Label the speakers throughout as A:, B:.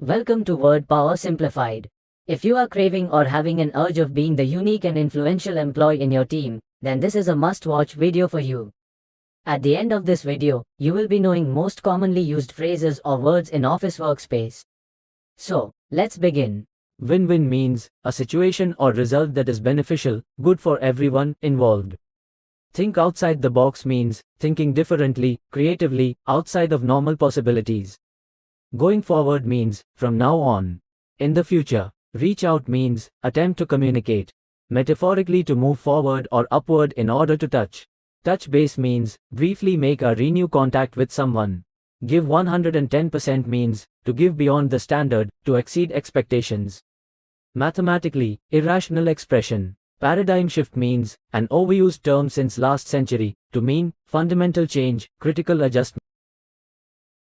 A: Welcome to Word Power Simplified. If you are craving or having an urge of being the unique and influential employee in your team, then this is a must-watch video for you. At the end of this video, you will be knowing most commonly used phrases or words in Office Workspace. So, let's begin.
B: Win-win means a situation or result that is beneficial, good for everyone involved. Think outside the box means thinking differently, creatively, outside of normal possibilities. Going forward means from now on. In the future, reach out means attempt to communicate. Metaphorically, to move forward or upward in order to touch. Touch base means briefly make or renew contact with someone. Give 110% means to give beyond the standard, to exceed expectations. Mathematically, irrational expression. Paradigm shift means an overused term since last century, to mean fundamental change, critical adjustment.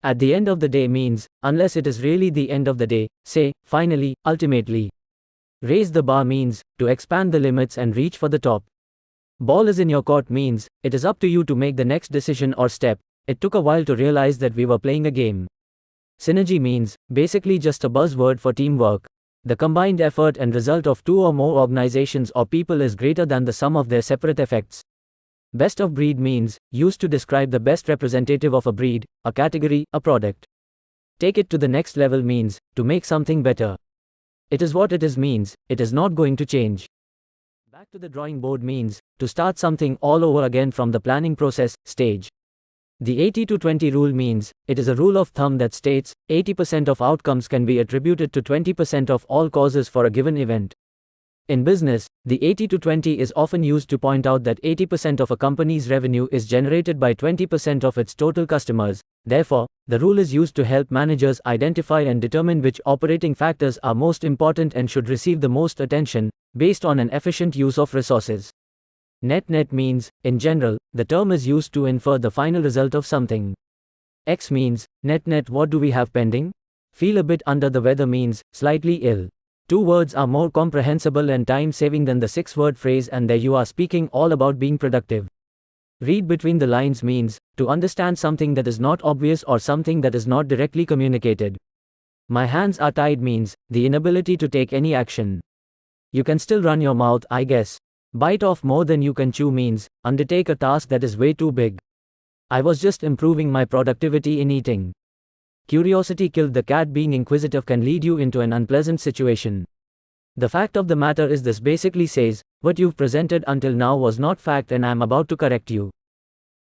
B: At the end of the day means, unless it is really the end of the day, say, finally, ultimately. Raise the bar means, to expand the limits and reach for the top. Ball is in your court means, it is up to you to make the next decision or step. It took a while to realize that we were playing a game. Synergy means, basically just a buzzword for teamwork. The combined effort and result of two or more organizations or people is greater than the sum of their separate effects. Best of breed means, used to describe the best representative of a breed, a category, a product. Take it to the next level means, to make something better. It is what it is means, it is not going to change. Back to the drawing board means, to start something all over again from the planning process, stage. The 80-20 rule means, it is a rule of thumb that states, 80% of outcomes can be attributed to 20% of all causes for a given event. In business, the 80-20 is often used to point out that 80% of a company's revenue is generated by 20% of its total customers. Therefore, the rule is used to help managers identify and determine which operating factors are most important and should receive the most attention, based on an efficient use of resources. Net means, in general, the term is used to infer the final result of something. X means, net what do we have pending? Feel a bit under the weather means, slightly ill. 2 words are more comprehensible and time-saving than the 6-word phrase, and there you are speaking all about being productive. Read between the lines means, to understand something that is not obvious or something that is not directly communicated. My hands are tied means, the inability to take any action. You can still run your mouth, I guess. Bite off more than you can chew means, undertake a task that is way too big. I was just improving my productivity in eating. Curiosity killed the cat. Being inquisitive can lead you into an unpleasant situation. The fact of the matter is, this basically says, what you've presented until now was not fact and I'm about to correct you.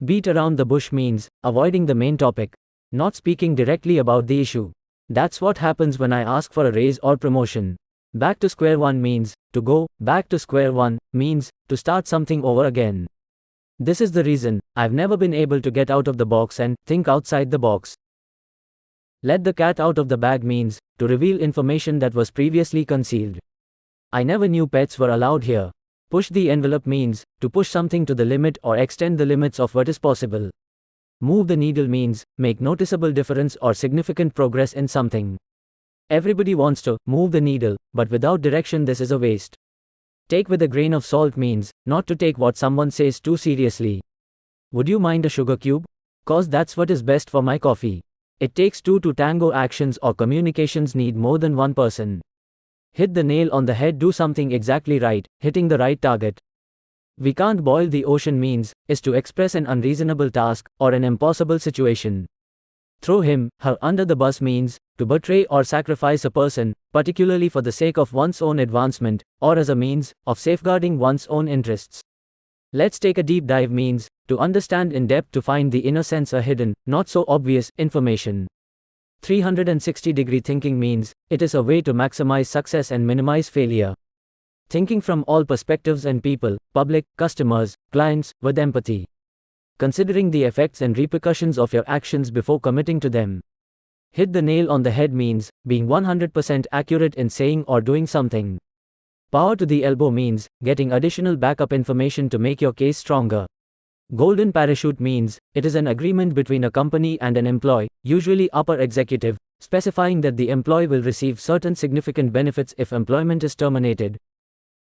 B: Beat around the bush means, avoiding the main topic. Not speaking directly about the issue. That's what happens when I ask for a raise or promotion. Back to square one means, to go back to square one means, to start something over again. This is the reason I've never been able to get out of the box and think outside the box. Let the cat out of the bag means, to reveal information that was previously concealed. I never knew pets were allowed here. Push the envelope means, to push something to the limit or extend the limits of what is possible. Move the needle means, make noticeable difference or significant progress in something. Everybody wants to move the needle, but without direction this is a waste. Take with a grain of salt means, not to take what someone says too seriously. Would you mind a sugar cube? 'Cause that's what is best for my coffee. It takes 2 to tango. Actions or communications need more than one person. Hit the nail on the head. Do something exactly right, hitting the right target. We can't boil the ocean means, is to express an unreasonable task, or an impossible situation. Throw him, her under the bus means, to betray or sacrifice a person, particularly for the sake of one's own advancement, or as a means of safeguarding one's own interests. Let's take a deep dive means, to understand in depth, to find the inner sense or hidden, not so obvious, information. 360-degree thinking means, it is a way to maximize success and minimize failure. Thinking from all perspectives and people, public, customers, clients, with empathy. Considering the effects and repercussions of your actions before committing to them. Hit the nail on the head means, being 100% accurate in saying or doing something. Power to the elbow means, getting additional backup information to make your case stronger. Golden parachute means, it is an agreement between a company and an employee, usually upper executive, specifying that the employee will receive certain significant benefits if employment is terminated.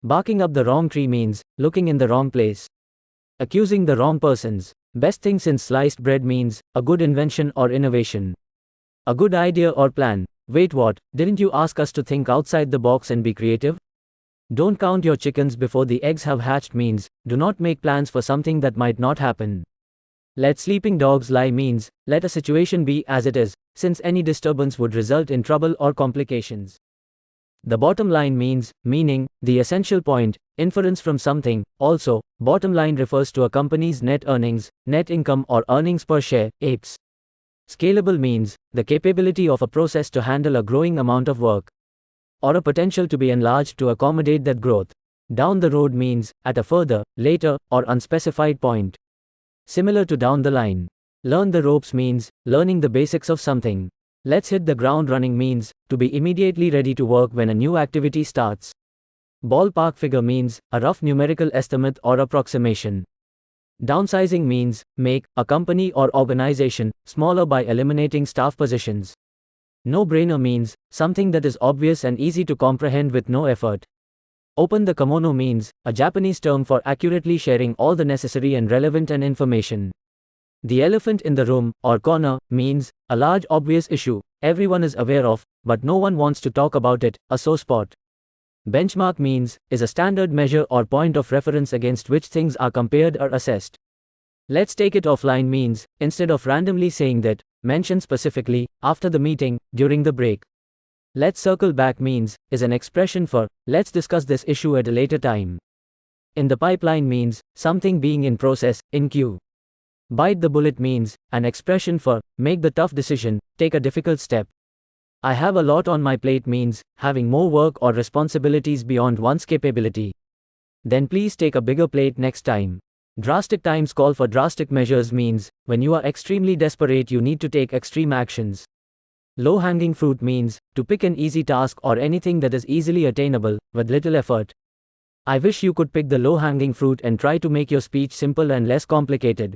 B: Barking up the wrong tree means, looking in the wrong place. Accusing the wrong persons. Best thing since sliced bread means, a good invention or innovation. A good idea or plan. Wait, what? Didn't you ask us to think outside the box and be creative? Don't count your chickens before the eggs have hatched means, do not make plans for something that might not happen. Let sleeping dogs lie means, let a situation be as it is, since any disturbance would result in trouble or complications. The bottom line means, meaning, the essential point, inference from something. Also, bottom line refers to a company's net earnings, net income or earnings per share, EPS. Scalable means, the capability of a process to handle a growing amount of work, or a potential to be enlarged to accommodate that growth. Down the road means, at a further, later, or unspecified point. Similar to down the line. Learn the ropes means, learning the basics of something. Let's hit the ground running means, to be immediately ready to work when a new activity starts. Ballpark figure means, a rough numerical estimate or approximation. Downsizing means, make a company or organization smaller by eliminating staff positions. No-brainer means, something that is obvious and easy to comprehend with no effort. Open the kimono means, a Japanese term for accurately sharing all the necessary and relevant information. The elephant in the room, or corner, means, a large obvious issue, everyone is aware of, but no one wants to talk about it, a sore spot. Benchmark means, is a standard measure or point of reference against which things are compared or assessed. Let's take it offline means, instead of randomly saying that, mention specifically, after the meeting, during the break. Let's circle back means, is an expression for, let's discuss this issue at a later time. In the pipeline means, something being in process, in queue. Bite the bullet means, an expression for, make the tough decision, take a difficult step. I have a lot on my plate means, having more work or responsibilities beyond one's capability. Then please take a bigger plate next time. Drastic times call for drastic measures means, when you are extremely desperate you need to take extreme actions. Low-hanging fruit means, to pick an easy task or anything that is easily attainable, with little effort. I wish you could pick the low-hanging fruit and try to make your speech simple and less complicated.